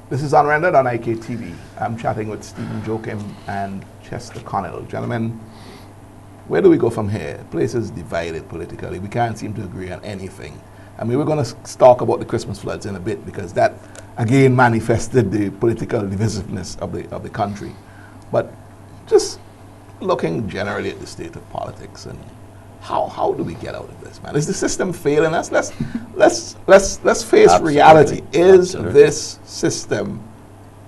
This is Unrendered on IKTV. I'm chatting with Stephen Joachim and Chester Connell. Gentlemen, where do we go from here? Place is divided politically. We can't seem to agree on anything. I mean, we're going to talk about the Christmas floods in a bit because that, again, manifested the political divisiveness of the country. But just looking generally at the state of politics and how do we get out of this, man? Is the system failing us? Let's face Absolutely. reality. Is Absolutely. this system,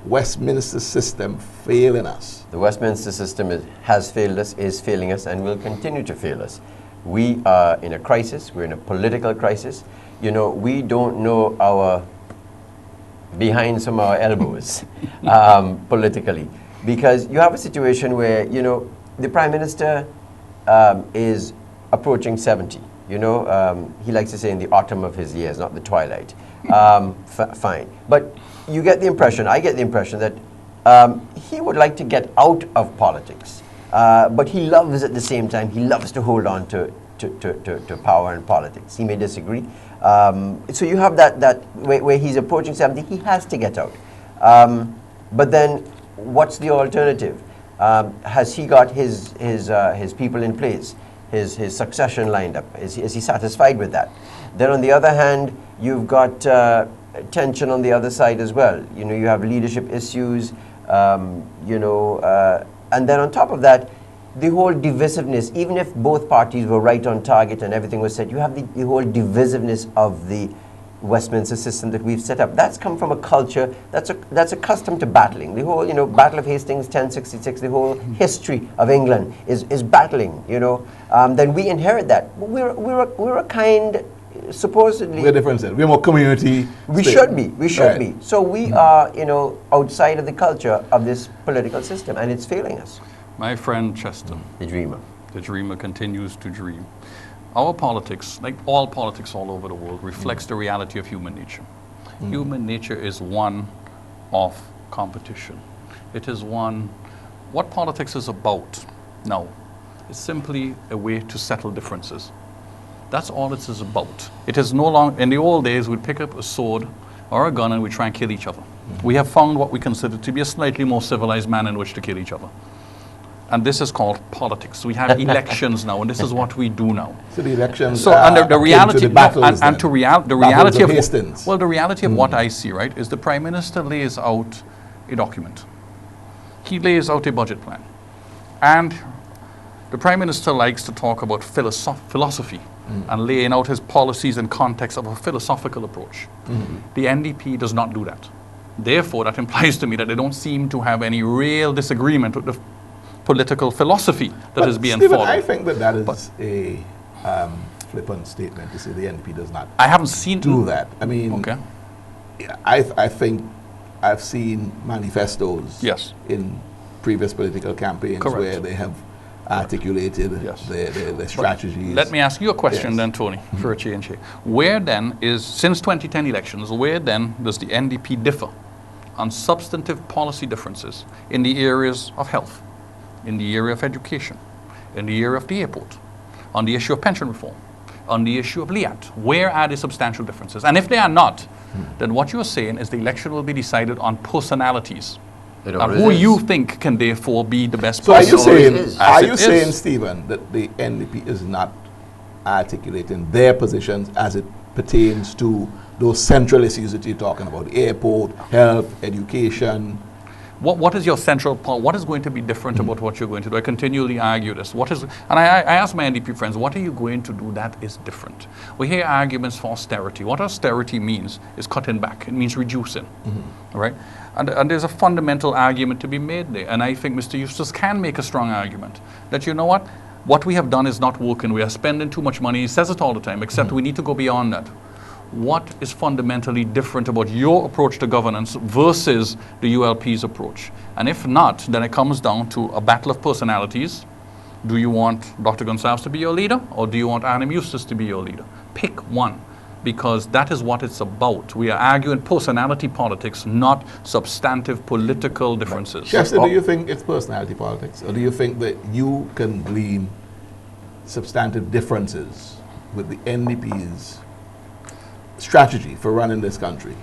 Westminster System, failing us? The Westminster System has failed us, is failing us, and will continue to fail us. We are in a crisis. We're in a political crisis. You know, we don't know our behind some of our elbows politically, because you have a situation where, you know, the Prime Minister is approaching 70. You know, he likes to say in the autumn of his years, not the twilight. Fine. But you get the impression, I get the impression that he would like to get out of politics. But he loves, at the same time, he loves to hold on to power and politics. He may disagree. So you have that where he's approaching 70, he has to get out. But then what's the alternative? Has he got his people in place? His succession lined up? Is he satisfied with that? Then on the other hand, you've got tension on the other side as well. You know, you have leadership issues, you know, and then on top of that, the whole divisiveness, even if both parties were right on target and everything was set, you have the whole divisiveness of the Westminster system that we've set up. That's come from a culture that's accustomed to battling. The whole, you know, Battle of Hastings, 1066, the whole history of England is battling, you know. Then we inherit that. We're a kind, supposedly... We're different. We're more community. We should be. So we are, you know, outside of the culture of this political system, and it's failing us. My friend Chester, The dreamer. the dreamer, continues to dream. Our politics, like all politics all over the world, reflects the reality of human nature. Human nature is one of competition. It is one, what politics is about now is simply a way to settle differences. That's all it is about. It is no longer, in the old days, we'd pick up a sword or a gun and we'd try and kill each other. We have found what we consider to be a slightly more civilized manner in which to kill each other. And this is called politics. We have elections now, and this is what we do now. So the elections. So under the reality, the battles, and to the reality of Hastings. well, the reality of what I see, right, is the Prime Minister lays out a document. He lays out a budget plan, and the Prime Minister likes to talk about philosophy and laying out his policies in context of a philosophical approach. The NDP does not do that. Therefore, that implies to me that they don't seem to have any real disagreement with the political philosophy that is being Stephen, followed. I think that is a flippant statement to say the NDP does not I haven't seen do that. I mean, Okay. I think I've seen manifestos Yes. in previous political campaigns Correct. where they have articulated Yes. their strategies. Let me ask you a question Yes. then, Tony, for a change here. Where then is, since 2010 elections, where then does the NDP differ on substantive policy differences in the areas of health, in the area of education, in the area of the airport, on the issue of pension reform, on the issue of LIAT? Where are the substantial differences? And if they are not, then what you're saying is the election will be decided on personalities. It And always who is. you think can therefore be the best So are person. you saying, is. are As you it saying, is. Stephen, that the NDP is not articulating their positions as it pertains to those central issues that you're talking about, airport, health, education? What is your central point? What is going to be different about what you're going to do? I continually argue this. And I ask my NDP friends, what are you going to do that is different? We hear arguments for austerity. What austerity means is cutting back. It means reducing, all right? And there's a fundamental argument to be made there. And I think Mr. Eustace can make a strong argument that, you know what we have done is not working. We are spending too much money. He says it all the time, except we need to go beyond that. What is fundamentally different about your approach to governance versus the ULP's approach? And if not, then it comes down to a battle of personalities. Do you want Dr. Gonsalves to be your leader, or do you want Adam Eustace to be your leader? Pick one, because that is what it's about. We are arguing personality politics, not substantive political differences. Chester, do you think it's personality politics, or do you think that you can glean substantive differences with the NDP's strategy for running this country?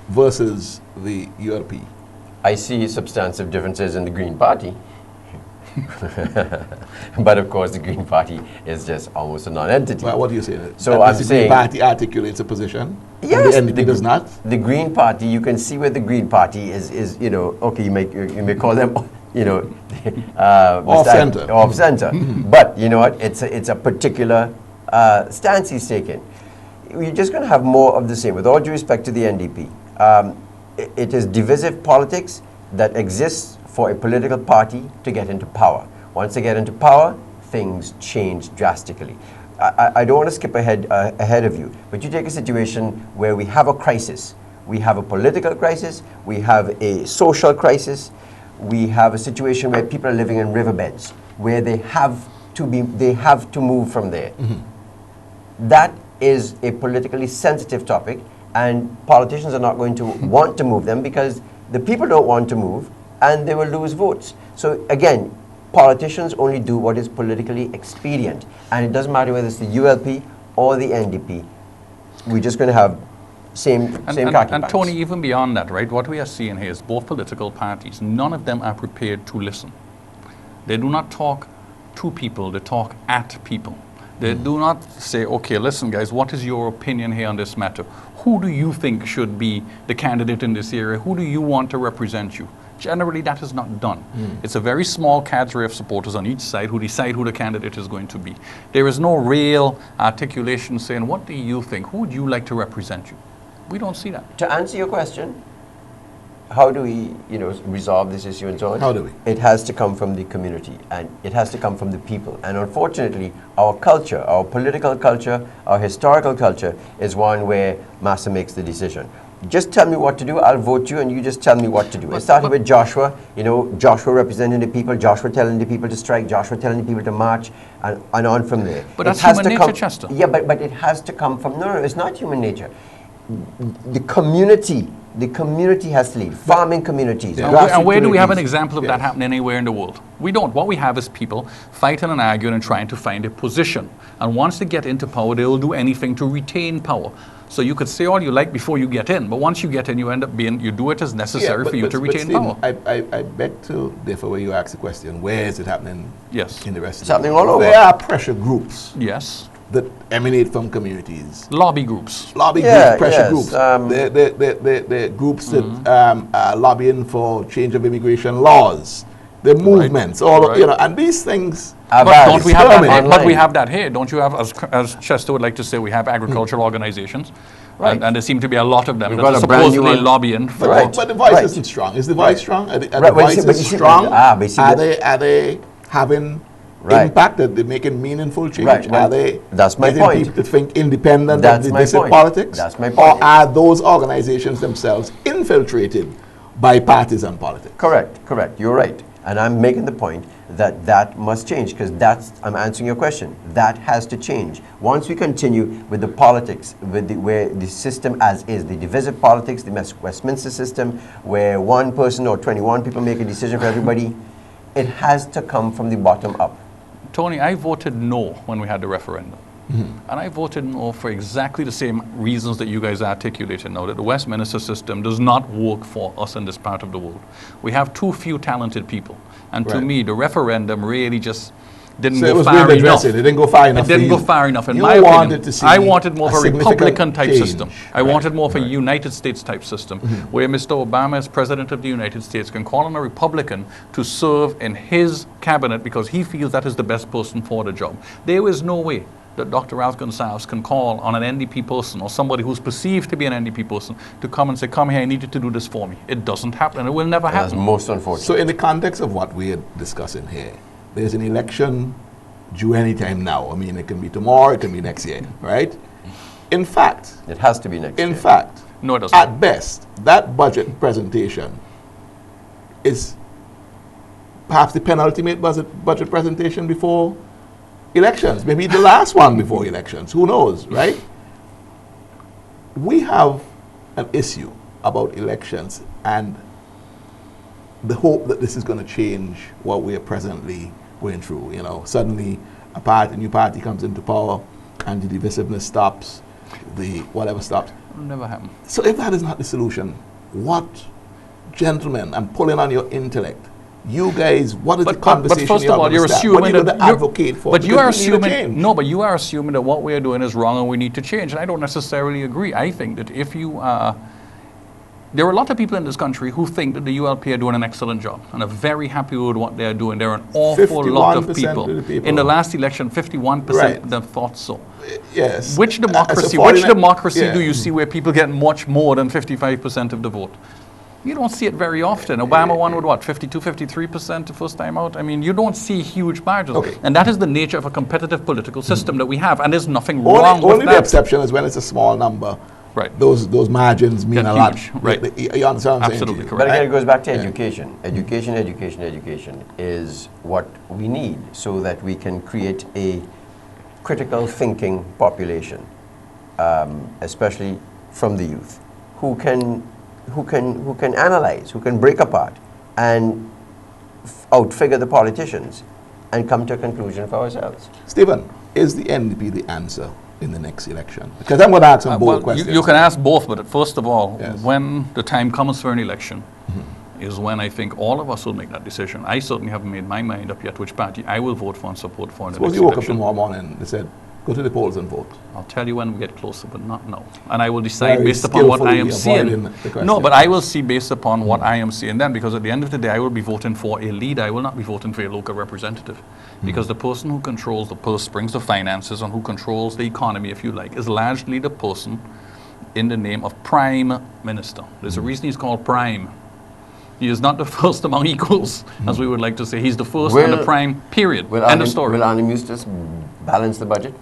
versus the ULP? I see substantive differences in the Green Party. But of course, the Green Party is just almost a non-entity. Well, what do you say? So that I'm the saying- Green Party articulates a position, Yes, and the NDP does not? The Green Party, you can see where the Green Party is you know, okay, you may call them, you know, Off-center. Off-center. But you know what? It's a particular stance he's taken. You're just going to have more of the same. With all due respect to the NDP, it is divisive politics that exists for a political party to get into power. Once they get into power, things change drastically. I don't want to skip ahead of you, but you take a situation where we have a crisis. We have a political crisis, we have a social crisis, we have a situation where people are living in riverbeds, where they have to move from there. That is a politically sensitive topic, and politicians are not going to want to move them because the people don't want to move, and they will lose votes. So again, politicians only do what is politically expedient, and it doesn't matter whether it's the ULP or the NDP. We're just going to have same khaki And pants. Tony, even beyond that, right, what we are seeing here is both political parties, none of them are prepared to listen. They do not talk to people, they talk at people. They do not say, okay, listen guys, what is your opinion here on this matter? Who do you think should be the candidate in this area? Who do you want to represent you? Generally, that is not done. It's a very small cadre of supporters on each side who decide who the candidate is going to be. There is no real articulation saying, what do you think? Who would you like to represent you? We don't see that. To answer your question, how do we, resolve this issue and so on? How do we? It has to come from the community, and it has to come from the people. And unfortunately, our culture, our political culture, our historical culture is one where massa makes the decision. Just tell me what to do, I'll vote you, and you just tell me what to do. It started with Joshua, Joshua representing the people, Joshua telling the people to strike, Joshua telling the people to march, and on from there. But that's human nature, Chester. Yeah, but it has to come from, no, it's not human nature. The community has to lead. Farming communities. And where do we have an communities. example of that Yes. happening anywhere in the world? We don't. What we have is people fighting and arguing and trying to find a position. And once they get into power, they will do anything to retain power. So you could say all you like before you get in, but once you get in, you end up you do it as necessary for you to retain Stephen, power. I beg to differ where you ask the question, where is it happening Yes. in the rest It's of the happening world? all over. There are pressure groups Yes. that emanate from communities. Lobby groups. Lobby Yeah, groups, pressure yes, groups. They're groups that are lobbying for change of immigration laws. The movements, Right. and these things. But don't we have that? Online. But we have that here. Don't you have, as Chester would like to say, we have agricultural organizations, Right. and there seem to be a lot of them We've that got are a brand new supposedly one. lobbying for. Right. But the voice Right. isn't strong. Is the voice strong? Are the Right, but you see- but voices you see- strong? but you see Are that- they having Right. impact? Are they making meaningful change? Right, well, Are they that's my getting point. people to think independent That's of my divisive point. politics? That's my Or point. are those organizations themselves infiltrated by partisan politics? Correct. You're right. And I'm making the point that must change, because I'm answering your question. That has to change. Once we continue with the politics, where the system as is, the divisive politics, the Westminster System, where one person or 21 people make a decision for everybody, it has to come from the bottom up. Tony, I voted no when we had the referendum. And I voted no for exactly the same reasons that you guys articulated now, that the Westminster system does not work for us in this part of the world. We have too few talented people. And to Right. me, the referendum really just didn't So it go was far being enough. addressed. It didn't go far enough It didn't for go you. far enough. In You my wanted opinion, to see I wanted more of a significant Republican type change. system. I Right. wanted more of a United States type system, where Mr. Obama, as President of the United States, can call on a Republican to serve in his cabinet because he feels that is the best person for the job. There is no way that Dr. Ralph Gonsalves can call on an NDP person or somebody who's perceived to be an NDP person to come and say, come here, I need you to do this for me. It doesn't happen, and it will never That's happen. most unfortunate. So in the context of what we're discussing here, there's an election due any time now. I mean, it can be tomorrow, it can be next year, right? In fact, It has to be next year. No, it doesn't. at best, that budget presentation is perhaps the penultimate budget presentation before elections, maybe the last one before elections, who knows, right? We have an issue about elections and the hope that this is going to change what we are presently going through. Suddenly a new party comes into power and the divisiveness stops, the whatever stops. It'll never happen. So if that is not the solution, what, gentlemen, I'm pulling on your intellect. You guys, what is the conversation but first of all, you're assuming what are you going to that advocate for? But you are Because we need a change. assuming no. But you are assuming that what we are doing is wrong and we need to change. And I don't necessarily agree. I think that if you there are a lot of people in this country who think that the ULP are doing an excellent job and are very happy with what they are doing. There are an awful lot of 51% people. of the people. In the last election, 51% Right. of them thought so. Yes. Which As a democracy? 49 Which democracy yeah. do you see where people get much more than 55% of the vote? You don't see it very often. Obama won with what, 52, 53% the first time out? I mean, you don't see huge margins. Okay. And that is the nature of a competitive political system that we have. And there's nothing wrong with Only the that. exception is when it's a small number. Right. Those margins mean Get a lot. huge, right. You understand what I'm Absolutely saying? to you? correct. But again, it goes back to Yeah. education. Education is what we need so that we can create a critical thinking population, especially from the youth, who can analyze, who can break apart and outfigure the politicians and come to a conclusion for ourselves. Stephen, is the NDP the answer in the next election? Because I'm going to ask some bold questions. You can ask both, but first of all, Yes. when the time comes for an election, is when I think all of us will make that decision. I certainly haven't made my mind up yet which party I will vote for and support for in the Suppose next you woke up election. tomorrow morning and they said, go to the polls and vote. I'll tell you when we get closer, but not now. And I will decide Very based upon what I am skillfully avoiding seeing. the question. No, but I will see based upon what I am seeing then, because at the end of the day, I will be voting for a leader. I will not be voting for a local representative. Because the person who controls the purse strings, the finances, and who controls the economy, if you like, is largely the person in the name of Prime Minister. There's a reason he's called Prime. He is not the first among equals, as we would like to say. He's the first and the prime, period. End of story. Will Arnim Eustace balance the budget?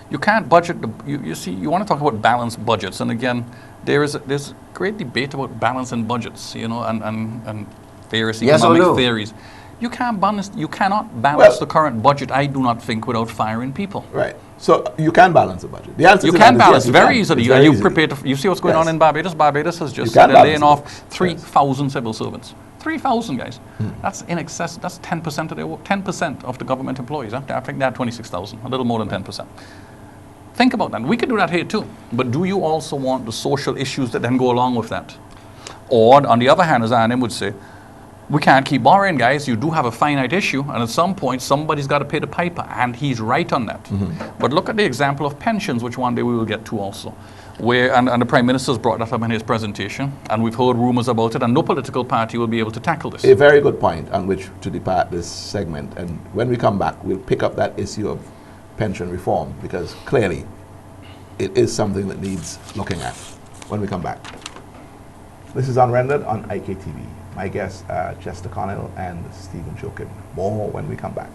You can't budget. You see, you want to talk about balanced budgets, and again, there's great debate about balancing budgets, you know, and various Yes or economic no? theories. You can't balance. You cannot balance Well- the current budget. I do not think without firing people. Right. So you can balance the budget. The answer You to can that is balance yes, very can. easily. It's Are very you easily. prepared to? You see what's going Yes. on in Barbados? Barbados has You just can said they're balance laying the off budget. 3,000 civil servants. 3,000 guys. That's in excess. That's 10% of their 10% of the government employees. Huh? I think they had 26,000, a little more than 10%. Think about that. We could do that here too. But do you also want the social issues that then go along with that? Or on the other hand, as Arnim would say, we can't keep borrowing, guys. You do have a finite issue, and at some point, somebody's got to pay the piper, and he's right on that. But look at the example of pensions, which one day we will get to also, where and the Prime Minister's brought that up in his presentation, and we've heard rumors about it, and no political party will be able to tackle this. A very good point on which to depart this segment. And when we come back, we'll pick up that issue of pension reform, because clearly it is something that needs looking at when we come back. This is Unrendered on IKTV. My guests are Chester Connell and Stephen Joachim. More when we come back.